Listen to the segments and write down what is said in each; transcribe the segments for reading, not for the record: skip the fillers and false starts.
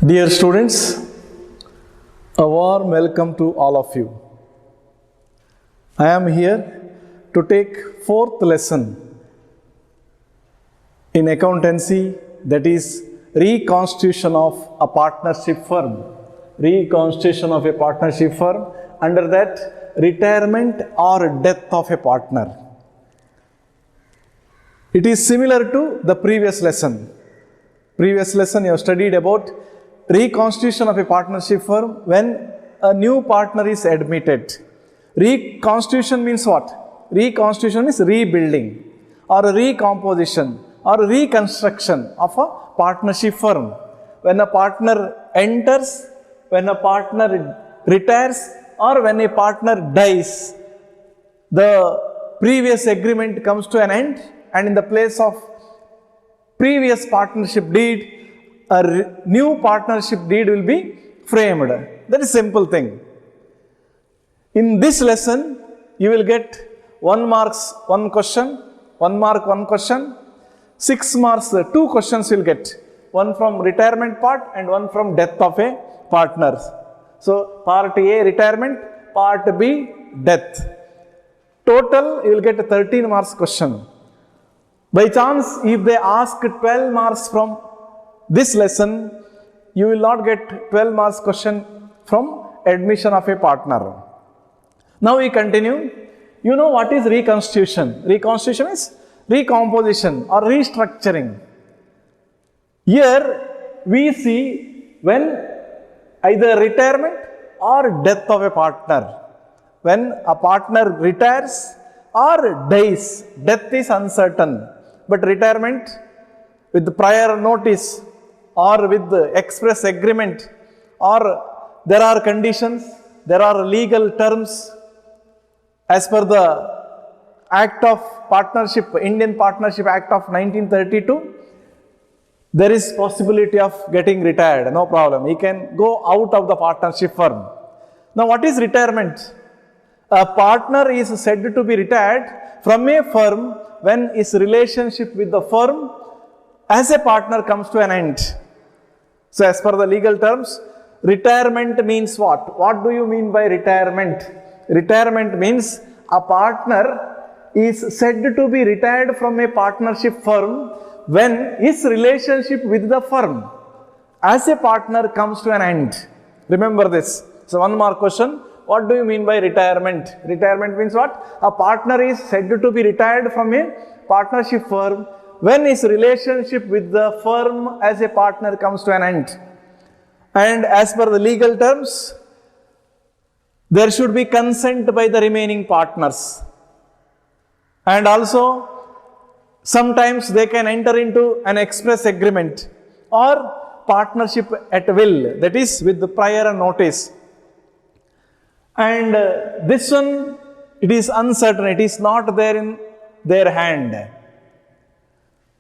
Dear students, a warm welcome to all of you. I am here to take fourth lesson in accountancy, that is reconstitution of a partnership firm. Reconstitution of a partnership firm, under that retirement or death of a partner. It is similar to the previous lesson. Previous lesson you have studied about reconstitution of a partnership firm when a new partner is admitted. Reconstitution means what? Reconstitution is rebuilding or recomposition or reconstruction of a partnership firm. When a partner enters, when a partner retires, or when a partner dies, the previous agreement comes to an end, and in the place of previous partnership deed, a new partnership deed will be framed. That is simple thing. In this lesson, you will get 1 mark 1 question, 1 mark 1 question, 6 marks 2 questions you will get. One from retirement part and one from death of a partner. So, part A retirement, part B death. Total you will get a 13 marks question. By chance, if they ask 12 marks from this lesson, you will not get 12 marks question from admission of a partner. Now we continue. You know what is reconstitution? Reconstitution is recomposition or restructuring. Here we see when either retirement or death of a partner. When a partner retires or dies, death is uncertain, but retirement with the prior notice or with the express agreement, or there are conditions, there are legal terms as per the Act of Partnership, Indian Partnership Act of 1932, there is possibility of getting retired, no problem. He can go out of the partnership firm. Now what is retirement? A partner is said to be retired from a firm when his relationship with the firm as a partner comes to an end. So as per the legal terms, retirement means what? What do you mean by retirement? Retirement means a partner is said to be retired from a partnership firm when his relationship with the firm as a partner comes to an end. Remember this. So 1 mark question. What do you mean by retirement? Retirement means what? A partner is said to be retired from a partnership firm when his relationship with the firm as a partner comes to an end. And as per the legal terms, there should be consent by the remaining partners. And also, sometimes they can enter into an express agreement or partnership at will, that is with the prior notice. And this one, it is uncertain, it is not there in their hand.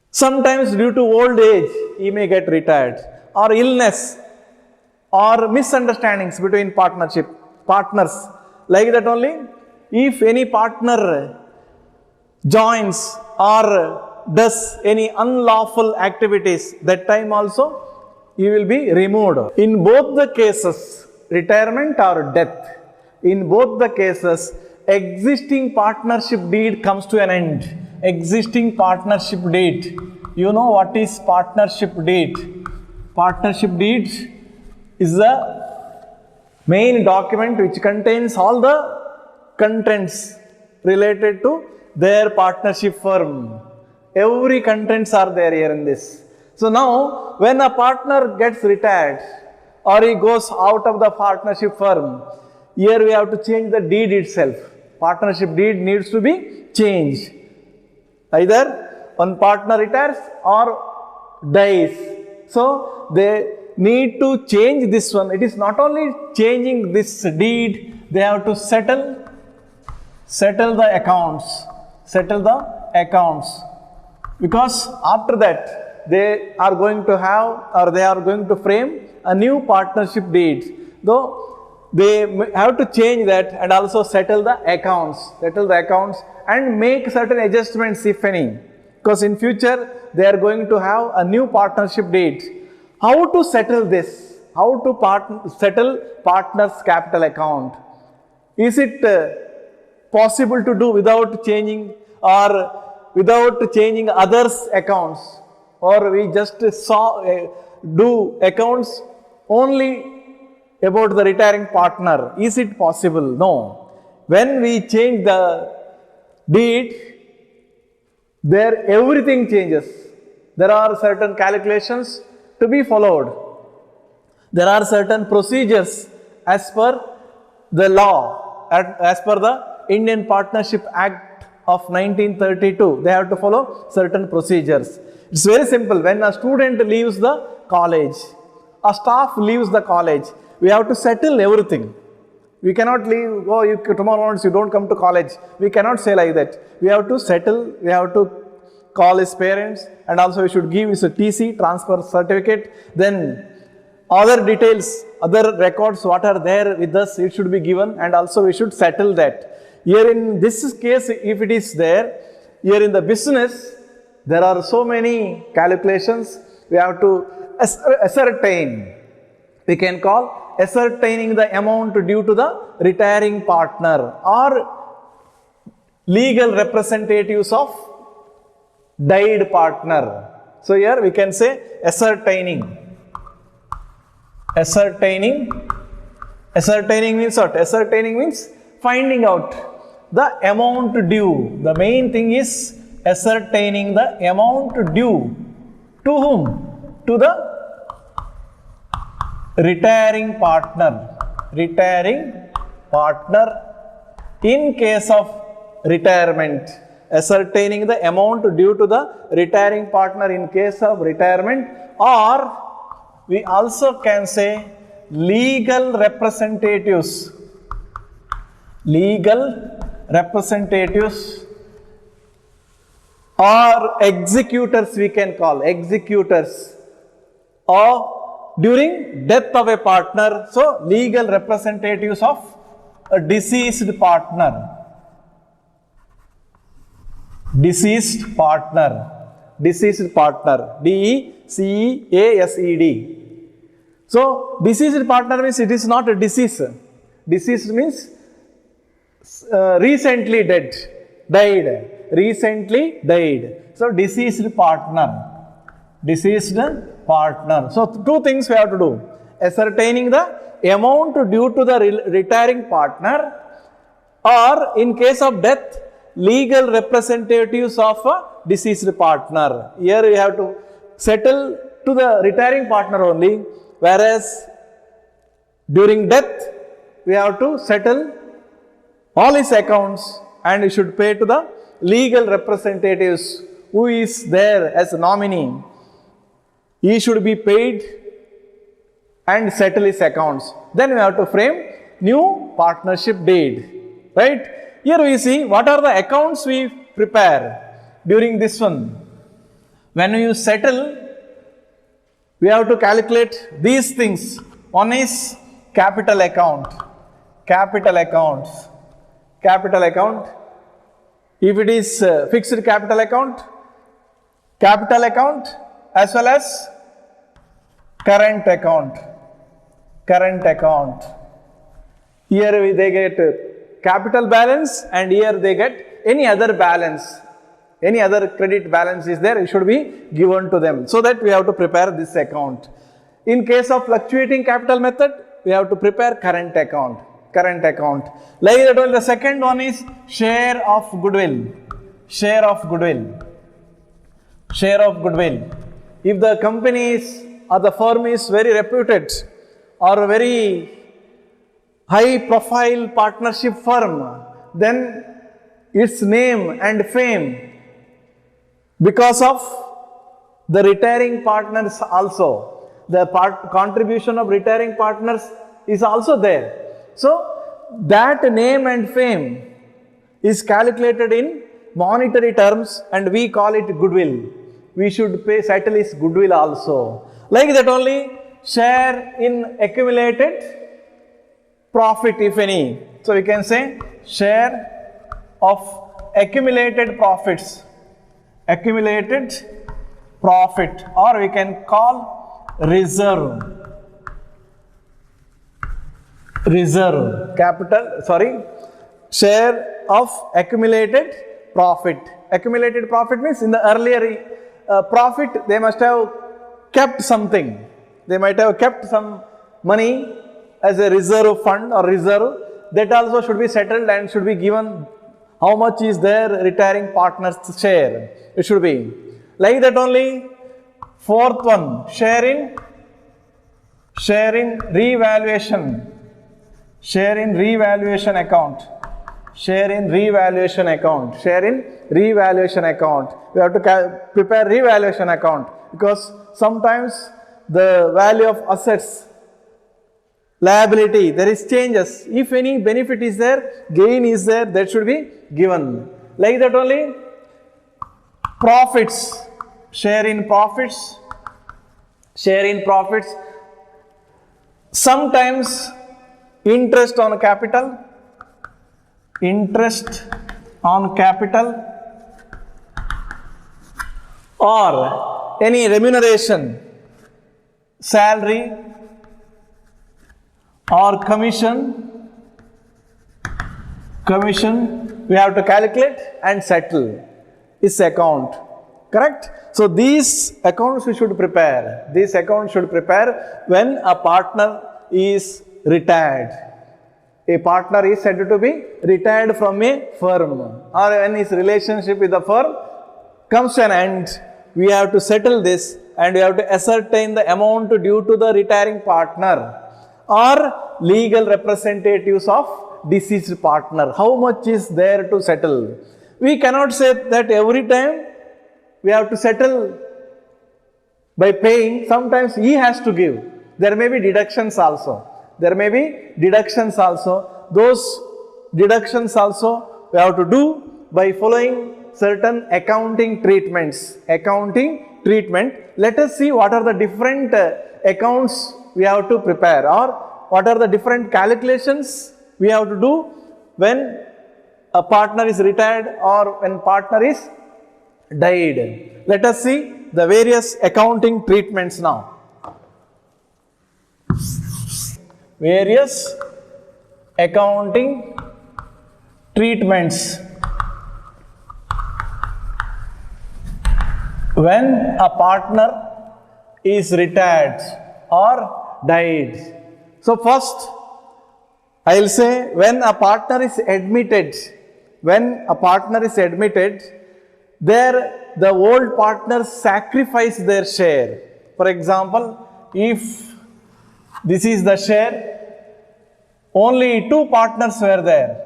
Sometimes due to old age, he may get retired, or illness, or misunderstandings between partners. Like that only, if any partner joins or does any unlawful activities, that time also he will be removed. In both the cases, retirement or death, in both the cases, existing partnership deed comes to an end. Existing partnership deed. You know what is partnership deed? Partnership deed is the main document which contains all the contents related to their partnership firm. Every contents are there here in this. So now, when a partner gets retired or he goes out of the partnership firm, here we have to change the deed itself. Partnership deed needs to be changed. Either one partner retires or dies. So they need to change this one. It is not only changing this deed, they have to settle the accounts. Settle the accounts. Because after that, they are going to have, or they are going to frame a new partnership deed. Though they have to change that and also settle the accounts and make certain adjustments if any. Because in future, they are going to have a new partnership deed. How to settle this? how to settle partner's capital account. Is it possible to do without changing others' accounts, or we just do accounts only about the retiring partner? Is it possible? No. When we change the deed, there everything changes. There are certain calculations to be followed. There are certain procedures as per the law, as per the Indian Partnership Act of 1932. They have to follow certain procedures. It's very simple. When a student leaves the college, a staff leaves the college, we have to settle everything. We cannot leave, tomorrow onwards you don't come to college. We cannot say like that. We have to settle, we have to call his parents, and also we should give his TC, transfer certificate. Then other details, other records, what are there with us, it should be given, and also we should settle that. Here in this case, if it is there, here in the business, there are so many calculations we have to ascertain. We can call ascertaining the amount due to the retiring partner or legal representatives of died partner. So here we can say ascertaining. Ascertaining means what? Ascertaining means finding out the amount due. The main thing is ascertaining the amount due. To whom? To the retiring partner. Retiring partner in case of retirement. Ascertaining the amount due to the retiring partner in case of retirement, or we also can say legal representatives. Legal representatives or executors, we can call executors, or during death of a partner. So legal representatives of a deceased partner. Deceased partner. Deceased partner. DECEASED. So deceased partner means it is not a disease. Deceased means recently dead. Died. Recently died. So deceased partner. Deceased partner. So two things we have to do. Ascertaining the amount due to the retiring partner, or in case of death, legal representatives of a deceased partner. Here we have to settle to the retiring partner only, whereas during death we have to settle all his accounts and we should pay to the legal representatives who is there as a nominee. He should be paid and settle his accounts. Then we have to frame new partnership deed. Right? Here we see what are the accounts we prepare during this one. When you settle, we have to calculate these things. One is capital account. Capital accounts. Capital account. If it is fixed capital account as well as current account. Current account. Here they get capital balance, and here they get any other balance. Any other credit balance is there, it should be given to them. So that we have to prepare this account. In case of fluctuating capital method, we have to prepare current account. Current account. Like that only. The second one is share of goodwill. Share of goodwill. Share of goodwill. If the company is or the firm is very reputed or very high profile partnership firm, then its name and fame, because of the retiring partners also, the contribution of retiring partners is also there. So that name and fame is calculated in monetary terms and we call it goodwill. We should settle his goodwill also. Like that only, share in accumulated profit, if any. So we can say share of accumulated profits. Accumulated profit, or we can call reserve. reserve, share of accumulated profit. Accumulated profit means in the earlier profit, they must have kept something. They might have kept some money as a reserve fund or reserve. That also should be settled and should be given how much is their retiring partner's share. It should be like that only. Fourth one, share in revaluation. Share in revaluation account. Share in revaluation account. Share in revaluation account. We have to prepare revaluation account because sometimes the value of assets, liability, there is changes. If any benefit is there, gain is there, that should be given. Like that only. Profits. Share in profits. Share in profits. Sometimes interest on capital. Interest on capital or any remuneration, salary or commission, we have to calculate and settle this account, correct? So these accounts we should prepare. These accounts should prepare when a partner is retired. A partner is said to be retired from a firm, or when his relationship with the firm comes to an end, we have to settle this and we have to ascertain the amount due to the retiring partner or legal representatives of deceased partner. How much is there to settle? We cannot say that every time we have to settle by paying. Sometimes he has to give. There may be deductions also. Those deductions also we have to do by following certain accounting treatments. Let us see what are the different accounts we have to prepare, or what are the different calculations we have to do when a partner is retired or when partner is died. Let us see the various accounting treatments now. Various accounting treatments when a partner is retired or died. So first I will say when a partner is admitted, there the old partners sacrifice their share. For example, if this is the share, only two partners were there,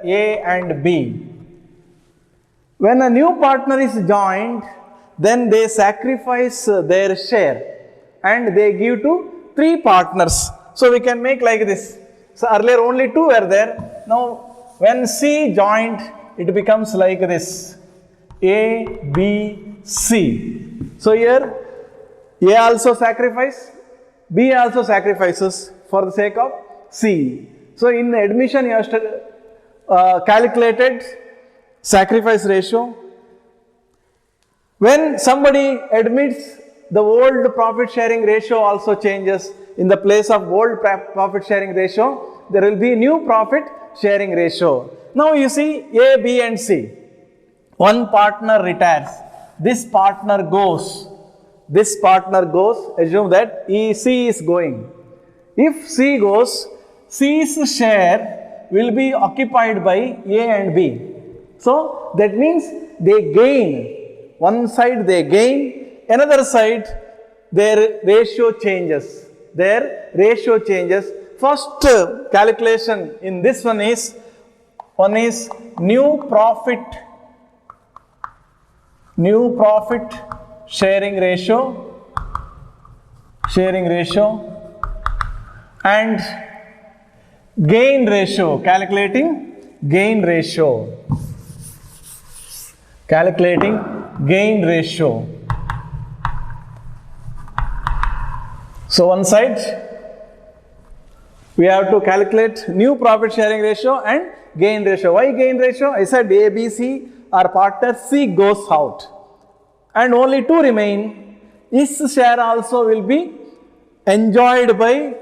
A and B. When a new partner is joined, then they sacrifice their share and they give to three partners. So we can make like this. So earlier only two were there. Now when C joined, it becomes like this. A, B, C. So here A also sacrifice, B also sacrifices for the sake of C. So in the admission you have calculated sacrifice ratio. When somebody admits, the old profit sharing ratio also changes. In the place of old profit sharing ratio, there will be new profit sharing ratio. Now you see A, B and C. One partner retires. This partner goes. Assume that C is going. If C goes, C's share will be occupied by A and B. So that means they gain. One side they gain, another side their ratio changes. First calculation in this one is new profit sharing ratio and gain ratio, calculating gain ratio. So one side we have to calculate new profit sharing ratio and gain ratio. Why gain ratio? I said A, B, C are partners, C goes out and only two remain. His share also will be enjoyed by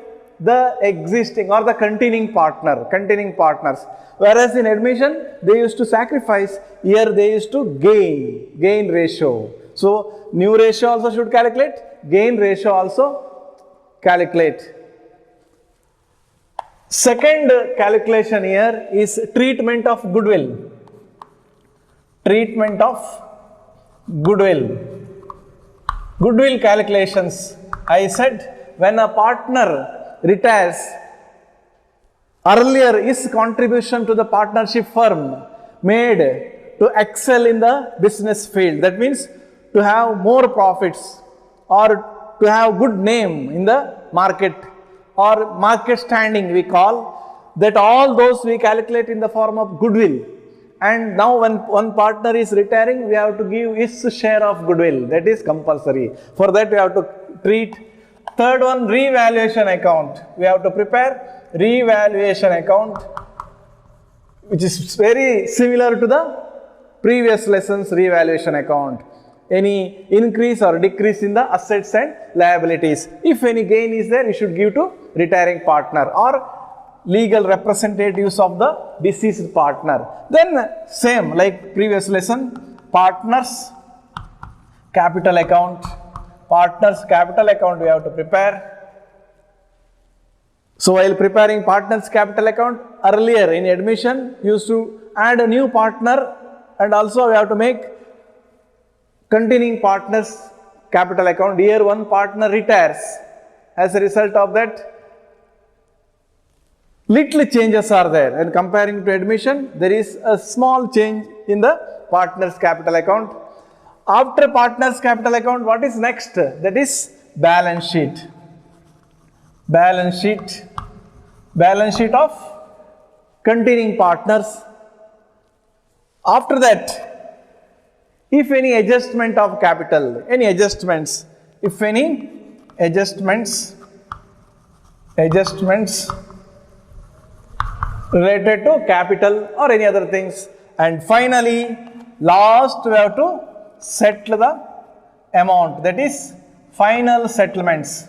the existing or the continuing partners. Whereas in admission, they used to sacrifice, here they used to gain ratio. So, new ratio also should calculate, gain ratio also calculate. Second calculation here is treatment of goodwill. Treatment of goodwill. Goodwill calculations. I said when a partner retires, earlier his contribution to the partnership firm made to excel in the business field. That means to have more profits or to have good name in the market or market standing we call, that all those we calculate in the form of goodwill. And now when one partner is retiring, we have to give his share of goodwill. That is compulsory. For that we have to treat. Third one, revaluation account. We have to prepare revaluation account, which is very similar to the previous lessons revaluation account. Any increase or decrease in the assets and liabilities. If any gain is there, you should give to retiring partner or legal representatives of the deceased partner. Then same like previous lesson, partners capital account. Partners capital account we have to prepare. So while preparing partners capital account, earlier in admission used to add a new partner, and also we have to make continuing partners capital account. Here one partner retires. As a result of that, little changes are there, and comparing to admission, there is a small change in the partners capital account. After partners capital account, what is next? That is balance sheet. Balance sheet. Balance sheet of continuing partners. After that, if any adjustment of capital, any adjustments, if any adjustments related to capital or any other things. And finally, last we have to settle the amount, that is final settlements.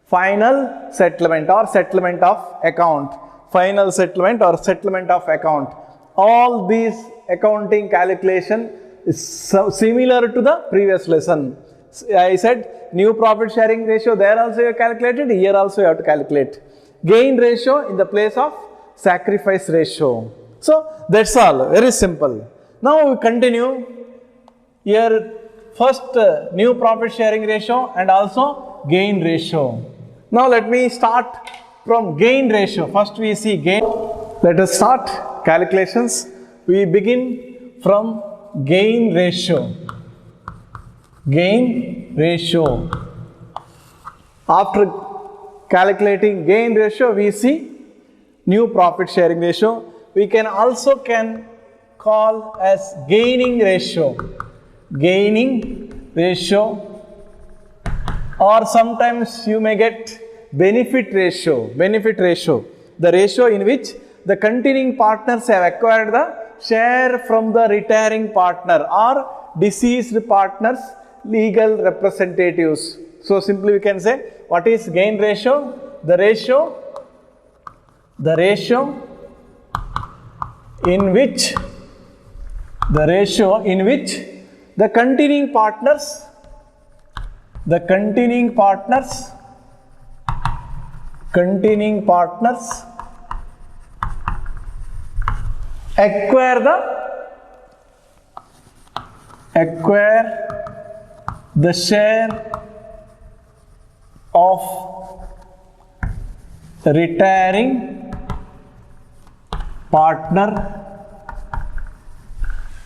Final settlement or settlement of account. Final settlement or settlement of account. All these accounting calculation is similar to the previous lesson. I said new profit sharing ratio, there also you have calculated, here also you have to calculate. Gain ratio in the place of sacrifice ratio. So that's all, very simple. Now we continue. Here first new profit sharing ratio and also gain ratio. Now let me start from gain ratio. First we see gain. Let us start calculations. We begin from gain ratio. Gain ratio. After calculating gain ratio, we see new profit sharing ratio. We can also call as gaining ratio. Gaining ratio, or sometimes you may get benefit ratio. Benefit ratio, the ratio in which the continuing partners have acquired the share from the retiring partner or deceased partner's legal representatives. So simply we can say, what is gain ratio? The ratio in which the continuing partners acquire the share of retiring partner.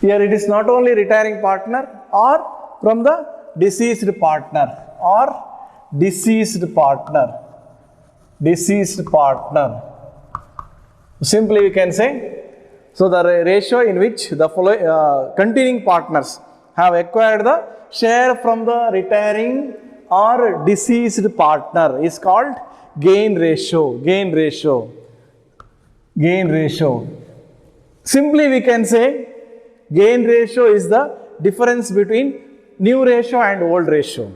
Here it is not only retiring partner or from the deceased partner or deceased partner. Simply we can say, so the ratio in which the continuing partners have acquired the share from the retiring or deceased partner is called gain ratio. Simply we can say gain ratio is the difference between new ratio and old ratio.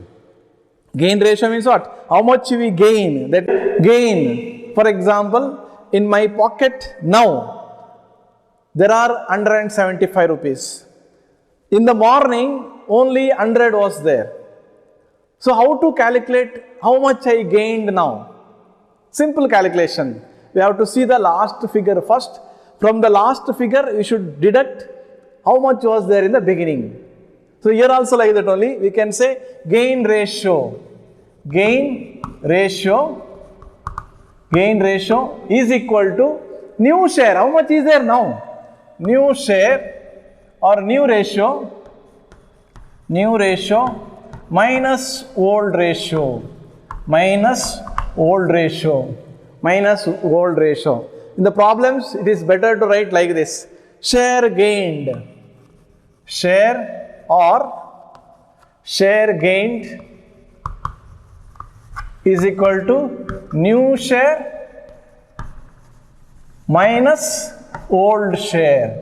Gain ratio means what? How much we gain. That gain, for example, in my pocket now, there are 175 rupees. In the morning, only 100 was there. So how to calculate how much I gained now? Simple calculation. We have to see the last figure first. From the last figure, we should deduct how much was there in the beginning. So here also like that only, we can say gain ratio. Gain ratio is equal to new share. How much is there now? New share or new ratio minus old ratio. In the problems, it is better to write like this. Share gained is equal to new share minus old share.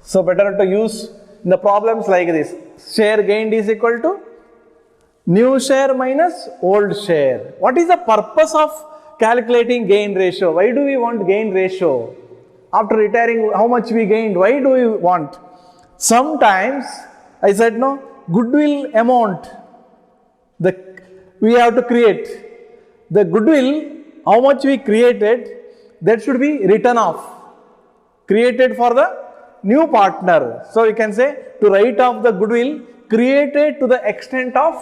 So better to use in the problems like this. Share gained is equal to new share minus old share. What is the purpose of calculating gain ratio? Why do we want gain ratio? After retiring, how much we gained? Why do we want? Sometimes, I said no, goodwill amount, we have to create. The goodwill, how much we created, that should be written off. Created for the new partner. So, we can say to write off the goodwill created to the extent of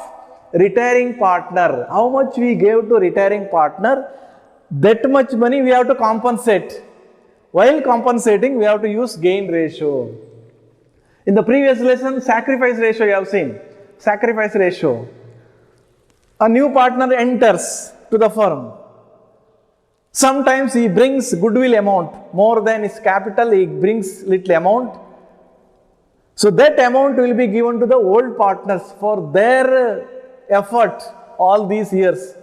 retiring partner. How much we gave to retiring partner, that much money we have to compensate. While compensating, we have to use gain ratio. In the previous lesson, sacrifice ratio you have seen. Sacrifice ratio. A new partner enters to the firm. Sometimes he brings goodwill amount. More than his capital, he brings little amount. So that amount will be given to the old partners for their effort all these years.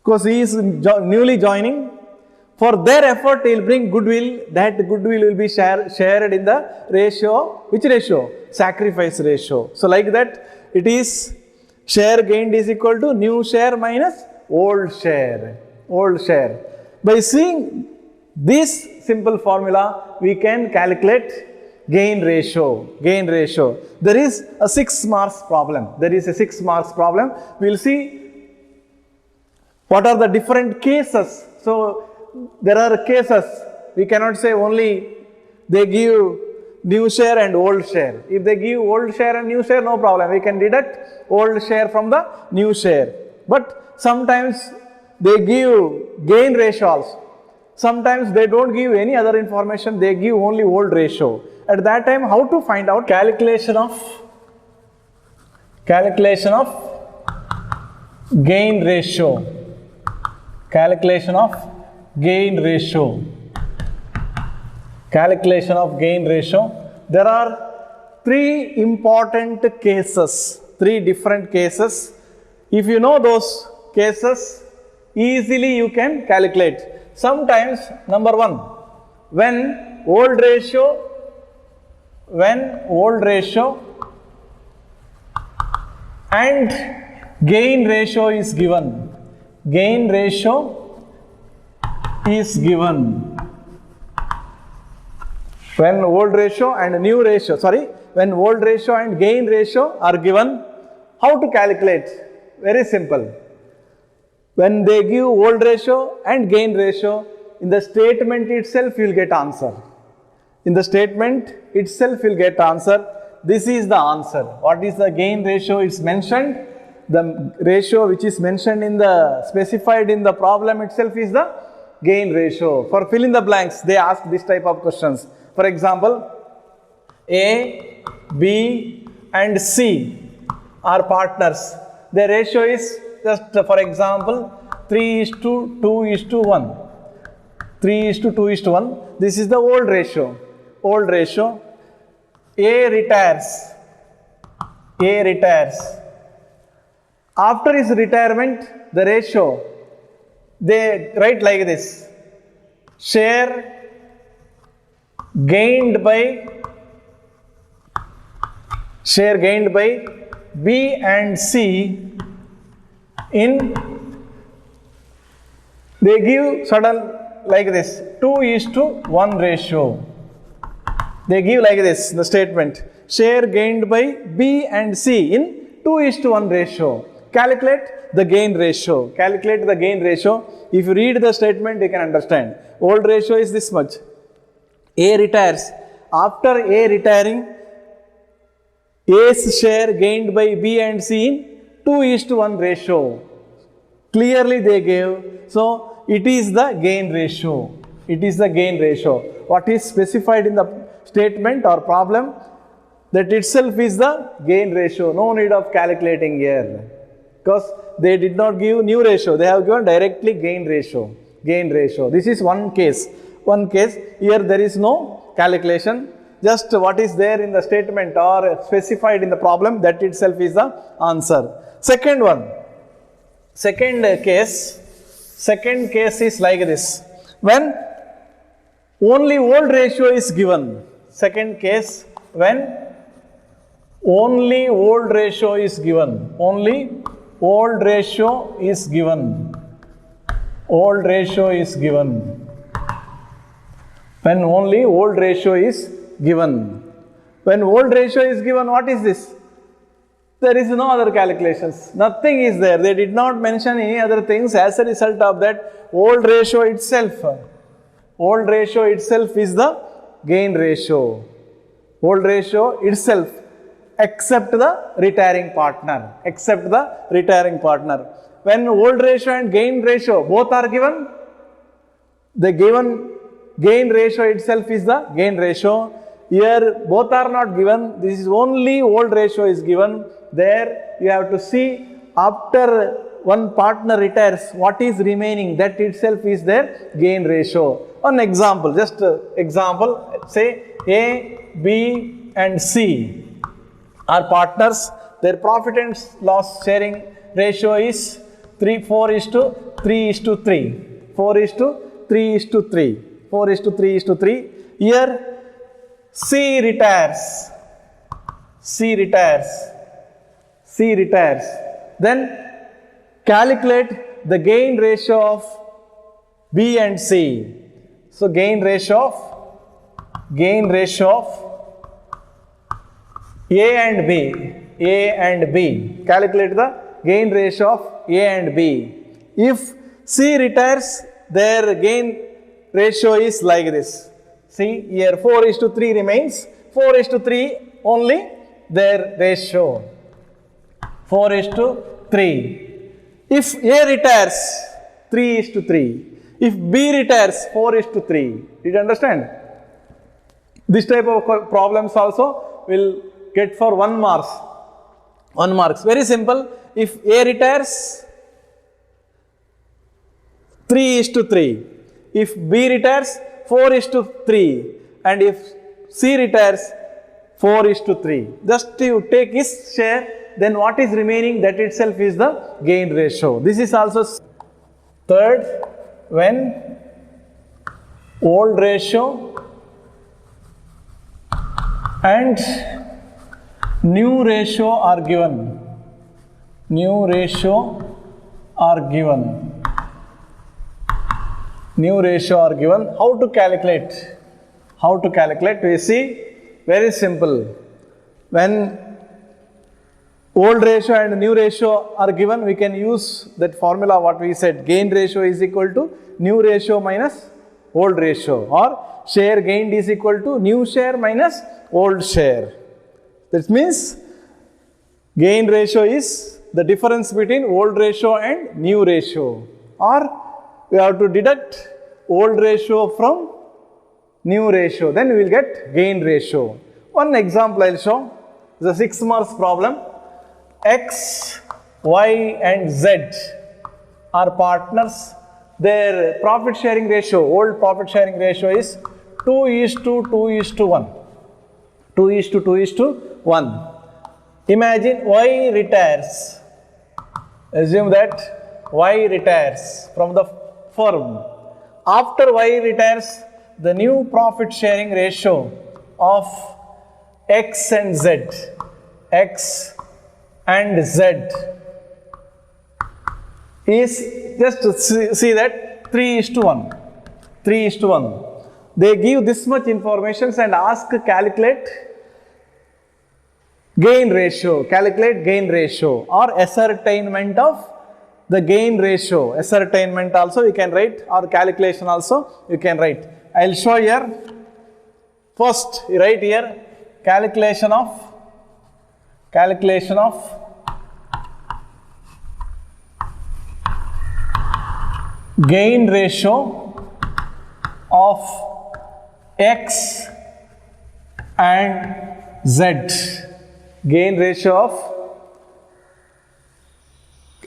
Because he is newly joining. For their effort, he will bring goodwill. That goodwill will be shared in the ratio. Which ratio? Sacrifice ratio. So like that, it is share gained is equal to new share minus old share. By seeing this simple formula, we can calculate gain ratio. There is a 6 marks problem. We will see what are the different cases. So, there are cases. We cannot say only they give new share and old share. If they give old share and new share, no problem. We can deduct old share from the new share. But sometimes they give gain ratio also. Sometimes they don't give any other information. They give only old ratio. At that time, how to find out? Calculation of gain ratio. Calculation of gain ratio. There are 3 important cases, 3 different cases. If you know those cases, easily you can calculate. Sometimes, number 1, when old ratio and gain ratio is given. When old ratio and new ratio, when old ratio and gain ratio are given, how to calculate? Very simple. When they give old ratio and gain ratio, in the statement itself you will get answer. This is the answer. What is the gain ratio? It's mentioned. The ratio which is mentioned in the specified in the problem itself is the gain ratio. For fill in the blanks, they ask this type of questions. For example, A, B and C are partners. The ratio is just for example 3:2:1. 3:2:1. This is the old ratio. A retires. After his retirement, the ratio, they write like this. Share gained by B and C in, they give sudden like this 2:1 ratio. They give like this the statement, share gained by B and C in 2:1 ratio. Calculate the gain ratio. Calculate the gain ratio. If you read the statement, you can understand. Old ratio is this much. A retires. After A retiring, A's share gained by B and C in 2:1 ratio. Clearly they gave. So it is the gain ratio. It is the gain ratio. What is specified in the statement or problem, that itself is the gain ratio. No need of calculating here. Because they did not give new ratio. They have given directly gain ratio. Gain ratio. This is one case. One case. Here there is no calculation. Just what is there in the statement or specified in the problem, that itself is the answer. Second one. Second case is like this. When only old ratio is given. Second case, when only old ratio is given. Only old ratio is given. Old ratio is given. When only old ratio is given. When old ratio is given, what is this? There is no other calculations. Nothing is there. They did not mention any other things as a result of that old ratio itself. Old ratio itself is the gain ratio. Old ratio itself, except the retiring partner. Except the retiring partner. When old ratio and gain ratio both are given, the given gain ratio itself is the gain ratio. Here both are not given. This is only old ratio is given. There you have to see after one partner retires, what is remaining, that itself is their gain ratio. One example, just example, say A, B and C are partners. Their profit and loss sharing ratio is 4:3:3. 4:3:3. 4:3:3. Here C retires. C retires. Then calculate the gain ratio of B and C. So gain ratio of A and B. Calculate the gain ratio of A and B. If C retires, their gain ratio is like this. See here 4:3 remains. 4:3 only their ratio. 4:3. If A retires, 3:3. If B retires, 4:3. Did you understand? This type of problems also will get for 1 mark. 1 mark. Very simple. If A retires, 3:3. If B retires, 4:3. And if C retires, 4:3. Just you take his share, then what is remaining, that itself is the gain ratio. This is also third, when old ratio and new ratio are given. New ratio are given. How to calculate? We see, very simple. When old ratio and new ratio are given, we can use that formula what we said. Gain ratio is equal to new ratio minus old ratio, or share gained is equal to new share minus old share. That means gain ratio is the difference between old ratio and new ratio, or we have to deduct old ratio from new ratio, then we will get gain ratio. One example I will show. The 6 marks problem. X, Y and Z are partners. Their profit sharing ratio, old profit sharing ratio is 2:2:1. 2:2:1. Imagine Y retires. Assume that Y retires from the firm. After Y retires, the new profit sharing ratio of X and Z and Z is, just see that 3 is to 1. 3 is to 1. They give this much information and ask calculate gain ratio, or ascertainment of the gain ratio. Ascertainment also you can write, or calculation also you can write. I will show here. First, you write here calculation of gain ratio of X and Z. Gain ratio of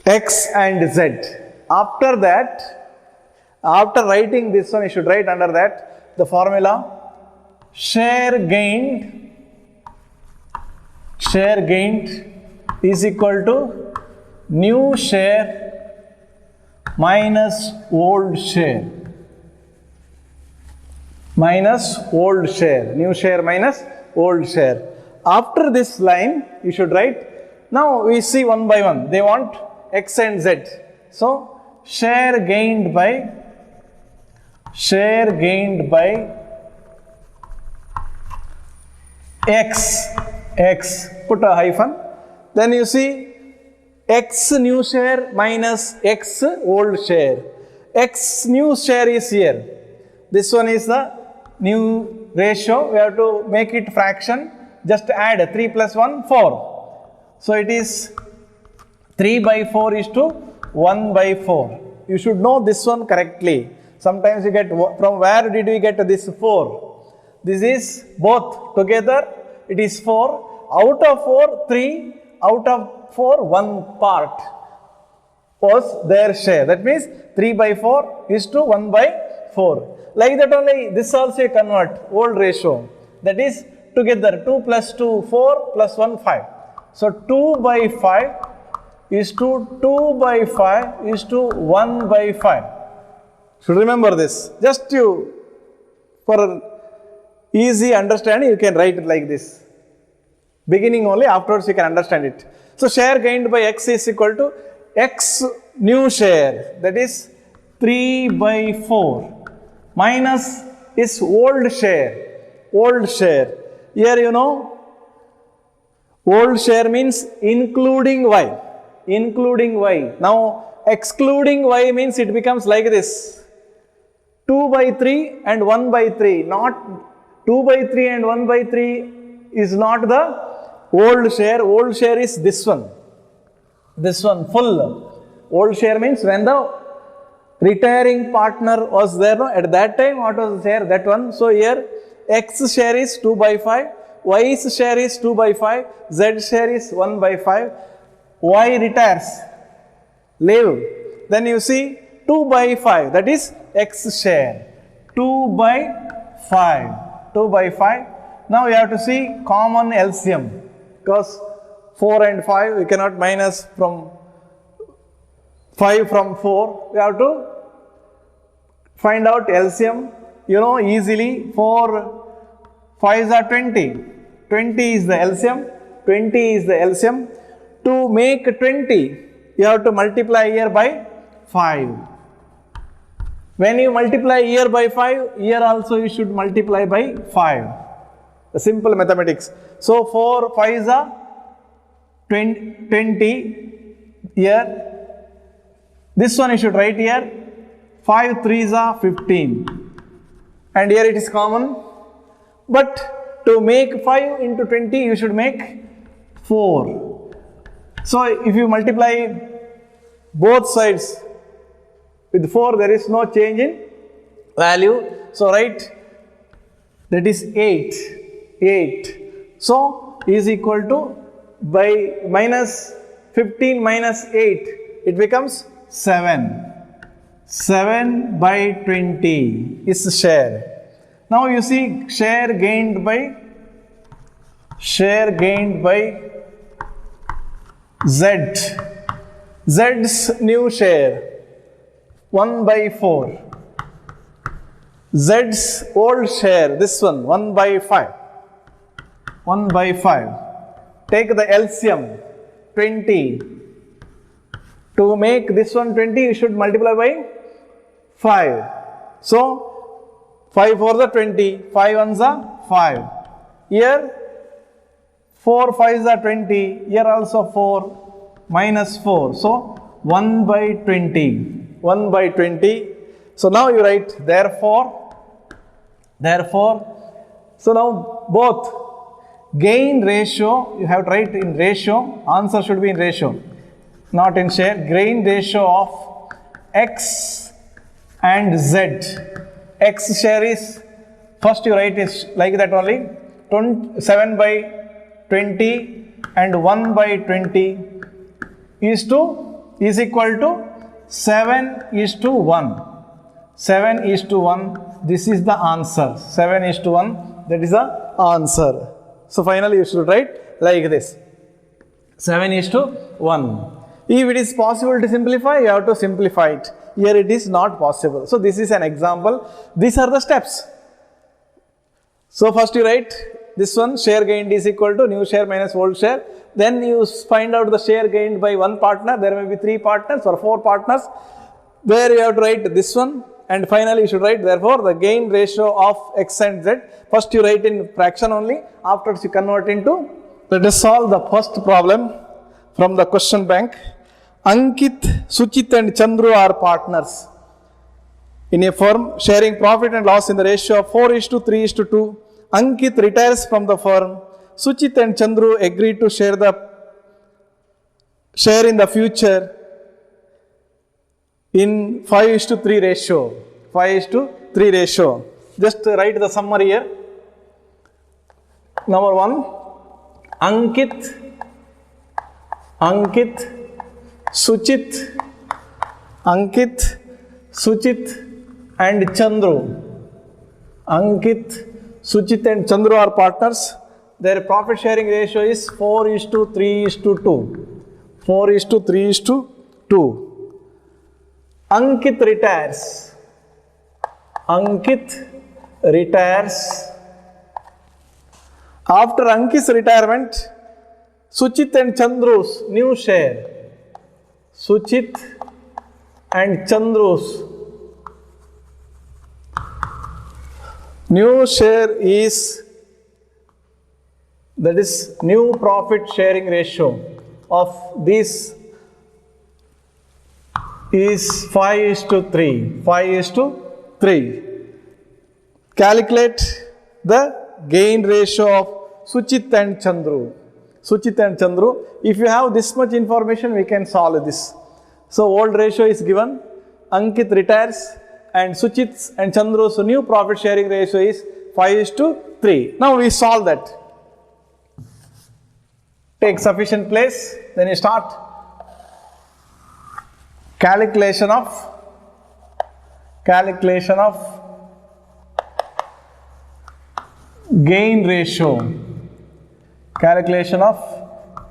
X and Z. After that, after writing this one, you should write under that the formula share gained is equal to new share minus old share. New share minus old share. After this line, you should write, now we see one by one. They want X and Z. So, share gained by X, put a hyphen. Then you see X new share minus X old share. X new share is here. This one is the new ratio. We have to make it fraction. Just add 3 plus 1, 4. So it is 3 by 4 is to 1 by 4. You should know this one correctly. Sometimes you get, from where did we get this 4? This is both together, it is 4. Out of 4, 3. Out of 4, 1 part was their share. That means 3 by 4 is to 1 by 4. Like that only, this also you convert, old ratio. That is together 2 plus 2, 4 plus 1, 5. So 2 by 5 is to 2 by 5 is to 1 by 5. Should remember this. Just you, for easy understanding, you can write it like this. Beginning only, afterwards you can understand it. So share gained by X is equal to X new share, that is 3 by 4 minus is old share. Here you know, old share means including Y. Now excluding Y means it becomes like this. 2 by 3 and 1 by 3. Not 2 by 3 and 1 by 3 is not the old share. Old share is this one. Full. Old share means when the retiring partner was there, no? At that time what was the share? That one. So here X share is 2 by 5, Y's share is 2 by 5, Z share is 1 by 5. Y retires, leave. Then you see 2 by 5, that is X share. 2 by 5. Now you have to see common LCM, because 4 and 5 we cannot minus from 5 from 4. We have to find out LCM. You know easily, 4 5s are 20. 20 is the LCM. To make 20, you have to multiply here by 5. When you multiply here by 5, here also you should multiply by 5. The simple mathematics. So 4 5s are 20 here. This one you should write here. 5 3s are 15. And here it is common. But to make 5 into 20, you should make 4. So if you multiply both sides with 4, there is no change in value. So write, that is 8. So is equal to, by minus 15 minus 8, it becomes 7. 7 by 20 is share. Now you see share gained by Z. Z's new share 1 by 4. Z's old share, this one, 1 by 5. Take the LCM. 20. To make this one 20, you should multiply by 5. So, 5 4s are 20, 5 1s are 5. Here, 4 5s are 20, here also 4 minus 4. So, 1 by 20. 1 by 20. So, now you write therefore, so now both gain ratio, you have to write in ratio, answer should be in ratio, not in share. Gain ratio of X and Z. X share is, first you write is like that only, 7 by 20 and 1 by 20 is equal to 7 is to 1. 7 is to 1, this is the answer. 7 is to 1, that is the answer. So finally you should write like this. 7 is to 1. If it is possible to simplify, you have to simplify it. Here it is not possible. So this is an example. These are the steps. So first you write this one, share gained is equal to new share minus old share. Then you find out the share gained by one partner. There may be 3 partners or 4 partners. There you have to write this one. And finally you should write therefore the gain ratio of X and Z. First you write in fraction only. Afterwards you convert into. Let us solve the first problem from the question bank. Ankit, Suchit and Chandru are partners in a firm sharing profit and loss in the ratio of 4:3:2. Ankit retires from the firm. Suchit and Chandru agree to share in the future in 5:3 ratio. 5:3 ratio. Just write the summary here. Number 1, Ankit, Suchit and Chandru. Ankit, Suchit and Chandru are partners. Their profit sharing ratio is 4:3:2. 4:3:2. Ankit retires. After Ankit's retirement, Suchit and Chandru's new share. Suchit and Chandru's new share is, that is new profit sharing ratio of this is 5:3. 5:3. Calculate the gain ratio of Suchit and Chandru. If you have this much information, we can solve this. So old ratio is given. Ankit retires and Suchit and Chandru's new profit sharing ratio is 5:3. Now we solve that. Take sufficient place, then you start. Calculation of gain ratio. Calculation of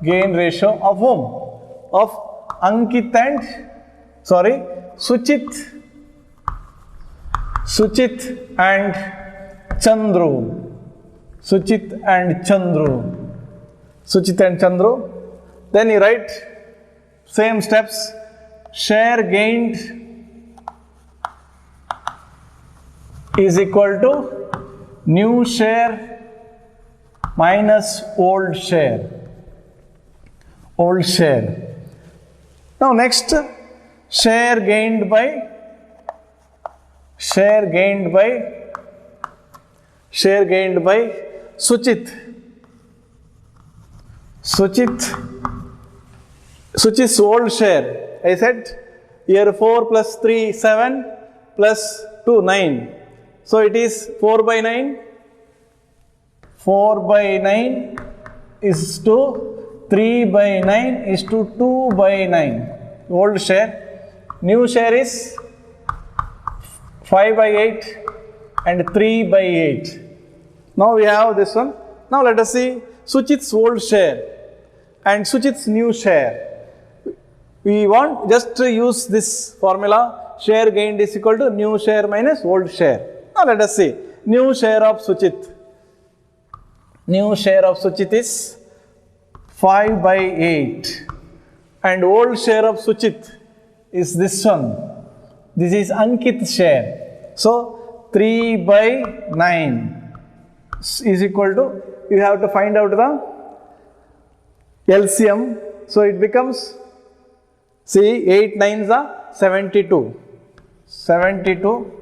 gain ratio of whom? Of Ankit and Suchit and Chandru. Then you write same steps. Share gained is equal to new share minus old share. Now next, share gained by Suchit's old share. I said here 4 plus 3 7 plus 2 9. So it is 4 by 9. 4 by 9 is to 3 by 9 is to 2 by 9. Old share. New share is 5 by 8 and 3 by 8. Now we have this one. Now let us see Suchit's old share and Suchit's new share. We want just to use this formula, share gained is equal to new share minus old share. Now let us see, new share of Suchit. New share of Suchit is 5 by 8. and old share of Suchit is this one. This is Ankit's share. So 3 by 9 is equal to, you have to find out the LCM. So it becomes, see, 8 9s are 72. 72.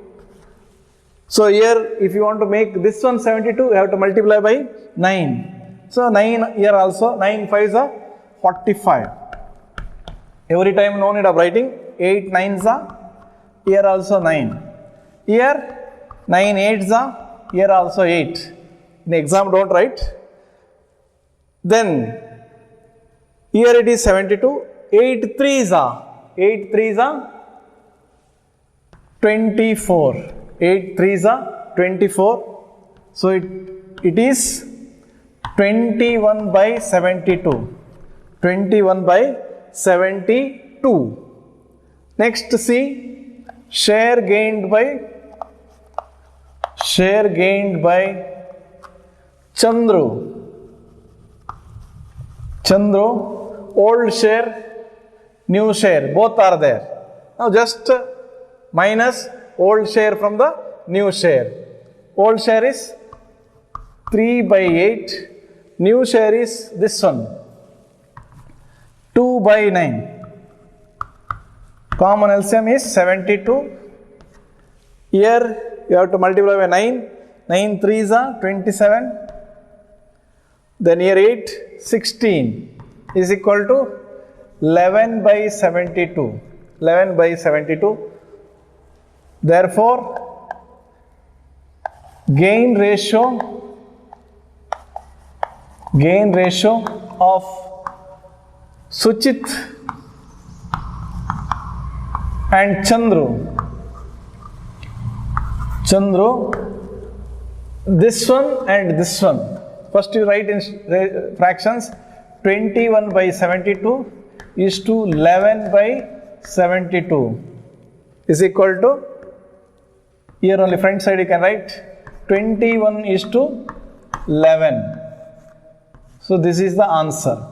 So here, if you want to make this one 72, you have to multiply by 9. So 9 here also, 9 5s are 45. Every time no need of writing, 8 9s are, here also 9. Here 9 8s are, here also 8. In exam don't write. Then here it is 72, 8 3s are 24. 8 3s are 24. So it is 21 by 72. 21 by 72. Next see, share gained by Chandru. Old share, new share, both are there. Now just minus old share from the new share. Old share is 3 by 8. New share is this one, 2 by 9. Common LCM is 72. Here you have to multiply by 9. 9 3s are 27. Then here 8, 16 is equal to 11 by 72. 11 by 72. Therefore, gain ratio of Suchit and Chandru, this one and this one. First you write in fractions, 21 by 72 is to 11 by 72 is equal to, here only front side you can write 21 is to 11. So this is the answer.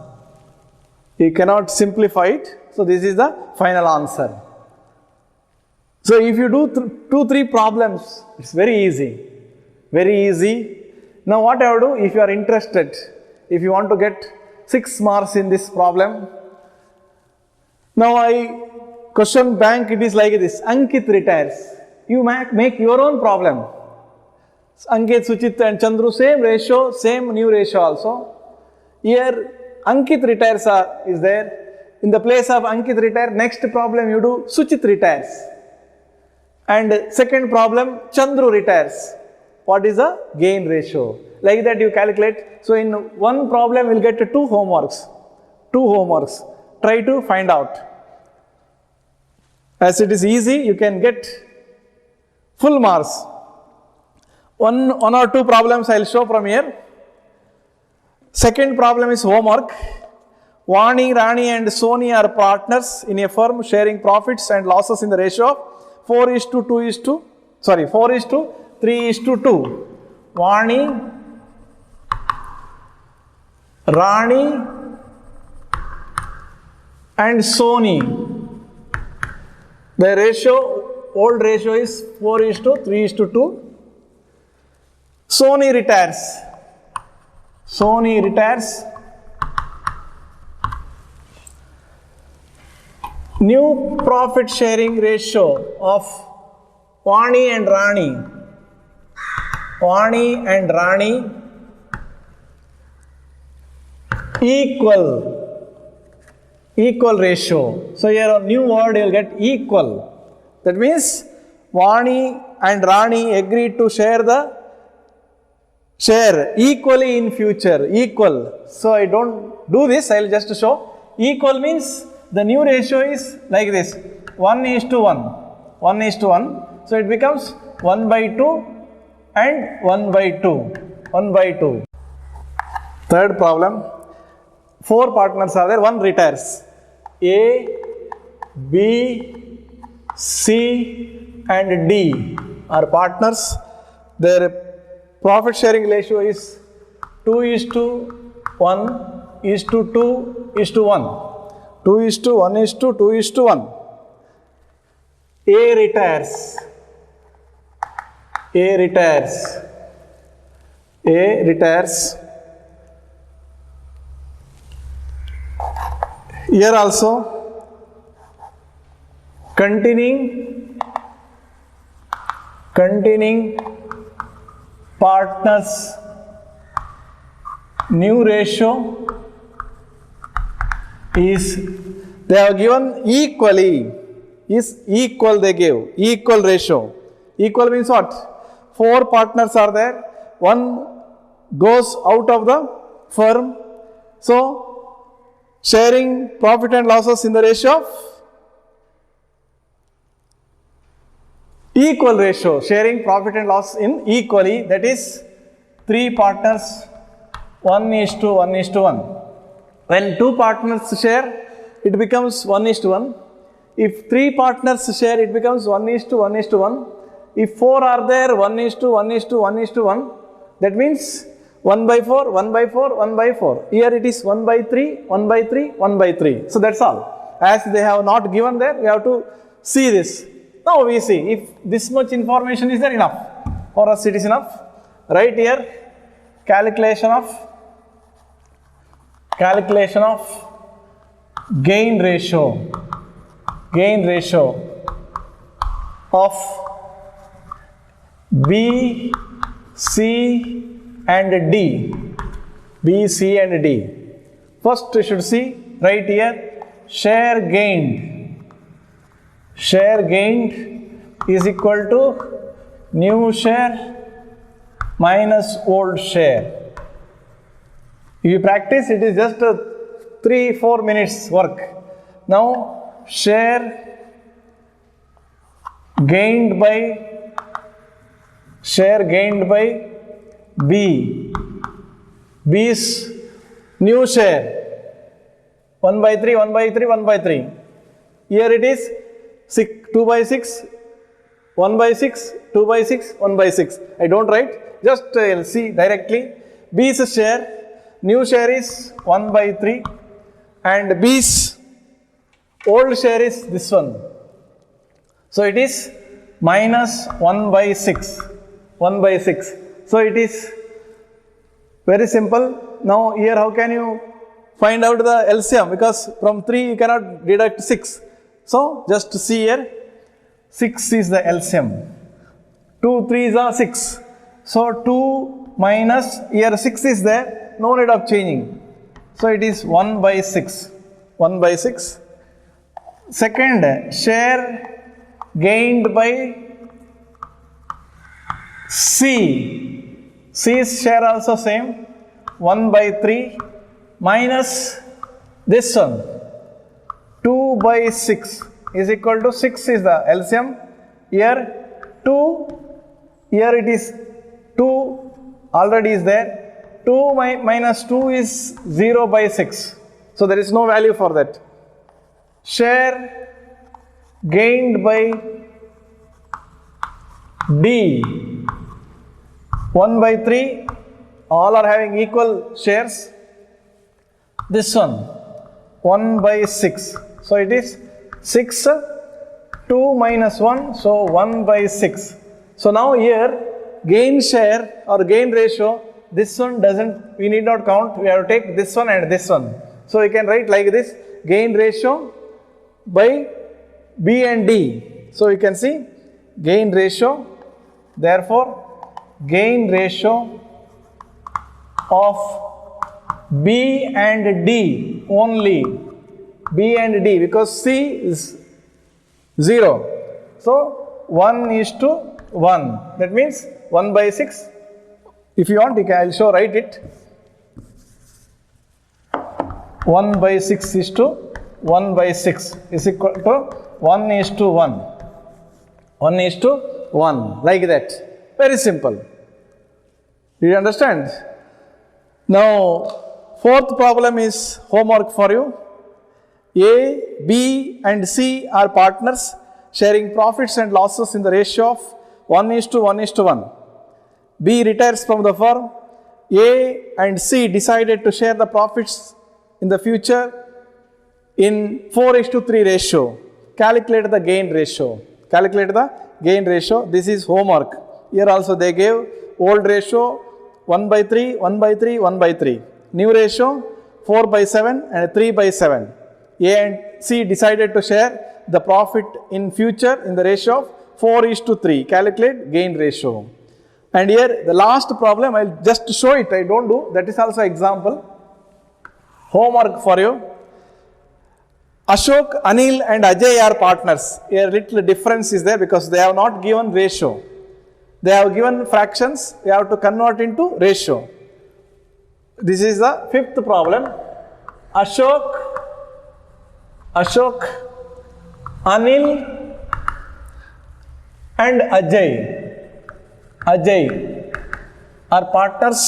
You cannot simplify it. So this is the final answer. So if you do 2-3 problems, it's very easy. Very easy. Now what I will do, if you are interested, if you want to get 6 marks in this problem, now question bank, it is like this. Ankit retires. You make your own problem. Ankit, Suchit and Chandru, same ratio, same new ratio also. Here Ankit retires is there. In the place of Ankit retire, next problem you do Suchit retires. And second problem, Chandru retires. What is the gain ratio? Like that you calculate. So in one problem you will get 2 homeworks. 2 homeworks. Try to find out. As it is easy, you can get full marks. One or 2 problems I will show from here. Second problem is homework. Vani, Rani and Soni are partners in a firm sharing profits and losses in the ratio of 4 is to 3 is to 2. Vani, Rani and Soni. The ratio, old ratio is 4 is to 3 is to 2. Soni retires. New profit sharing ratio of Vani and Rani equal ratio. So here a new word you will get equal. That means Vani and Rani agreed to share equally in future. Equal. So I don't do this, I will just show. Equal means the new ratio is like this, 1 is to 1. 1 is to 1. So it becomes 1 by 2 and 1 by 2. 1 by 2. Third problem. 4 partners are there, 1 retires. A, B, C and D are partners. Their profit sharing ratio is 2 is to 1 is to 2 is to 1. 2:1:2:1. A retires. Here also containing partners, new ratio is, they have given equally, is equal, they gave equal ratio. Equal means what? 4 partners are there, one goes out of the firm, so sharing profit and losses in the ratio of equal ratio, sharing profit and loss in equally, that is 3 partners, 1:1:1. When 2 partners share, it becomes 1:1. If 3 partners share, it becomes 1:1:1. If 4 are there, 1:1:1:1. That means 1/4, 1/4, 1/4. Here it is 1/3, 1/3, 1/3. So that's all. As they have not given there, we have to see this. Now we see if this much information is there, enough. For us it is enough. Right here, calculation of gain ratio of B, C and D. B, C and D. First we should see right here, share gained is equal to new share minus old share. If you practice, it is just a 3-4 minutes work. Now share gained by B. B's new share 1/3, 1/3, 1/3. Here it is 2/6, 1/6, 2/6, 1/6. I don't write, just see directly. B's share, new share is 1/3 and B's old share is this one. So it is minus 1/6. So it is very simple. Now here how can you find out the LCM? Because from 3 you cannot deduct 6. So just see here, 6 is the LCM. 2 3s are 6. So 2 minus, here 6 is there, no need of changing. So it is 1/6. 1/6. Second, share gained by C. C's share also same, 1/3 minus this one, 2/6 is equal to 6 is the LCM. Here 2, here it is 2 already is there. 2 minus 2 is 0/6. So there is no value for that. Share gained by D, 1/3, all are having equal shares. This one 1/6. So it is 6, 2 minus 1, so 1/6. So now here gain share or gain ratio, this one doesn't, we need not count, we have to take this one and this one. So we can write like this, gain ratio by B and D. So you can see gain ratio, therefore gain ratio of B and D only, B and D, because C is 0. So 1:1. That means 1/6. If you want, I'll show, write it. 1/6 is to 1/6 is equal to 1:1. 1:1, like that. Very simple. Do you understand? Now, fourth problem is homework for you. A, B and C are partners sharing profits and losses in the ratio of 1:1:1. B retires from the firm. A and C decided to share the profits in the future in 4:3 ratio, calculate the gain ratio. Calculate the gain ratio. This is homework. Here also they gave old ratio 1/3, 1/3, 1/3. New ratio 4/7 and 3/7. A and C decided to share the profit in future in the ratio of 4:3. Calculate gain ratio. And here the last problem, I will just show it, I don't do, that is also example. Homework for you. Ashok, Anil and Ajay are partners. Here little difference is there because they have not given ratio. They have given fractions, we have to convert into ratio. This is the fifth problem. Ashok, Anil and Ajay are partners.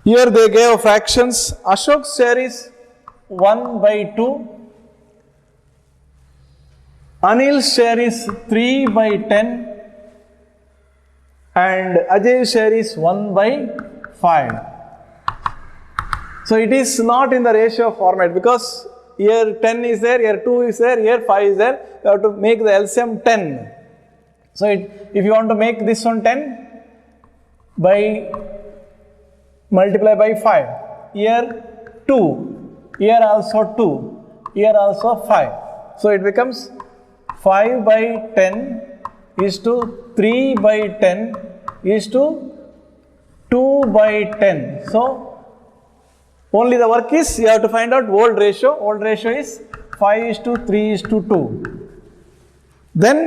Here they gave fractions. Ashok's share is 1/2. Anil's share is 3/10. And Ajay's share is 1/5. So it is not in the ratio format because here 10 is there, here 2 is there, here 5 is there. You have to make the LCM 10. So if you want to make this one 10, multiply by 5. Here 2, here also 2, here also 5. So it becomes 5/10 is to 3/10 is to 2/10. So only the work is you have to find out old ratio. Old ratio is 5:3:2. Then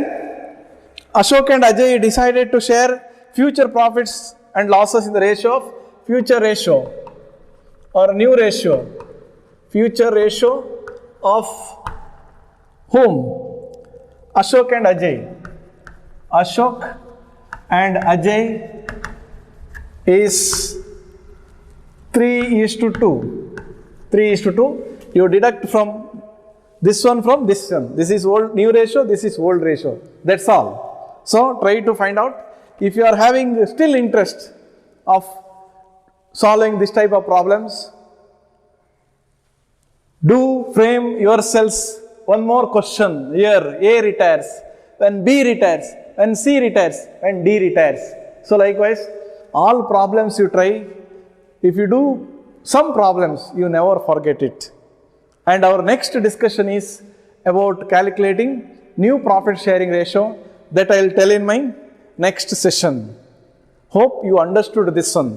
Ashok and Ajay decided to share future profits and losses in the ratio of future ratio or new ratio. Future ratio of whom? Ashok and Ajay. Ashok and Ajay is 3:2. 3:2. You deduct from this one from this one. This is old new ratio, this is old ratio. That's all. So try to find out. If you are having still interest of solving this type of problems, do frame yourselves one more question. Here A retires, when B retires, when C retires, when D retires. So likewise, all problems you try, if you do some problems, you never forget it. And our next discussion is about calculating new profit sharing ratio, that I will tell in my next session. Hope you understood this one.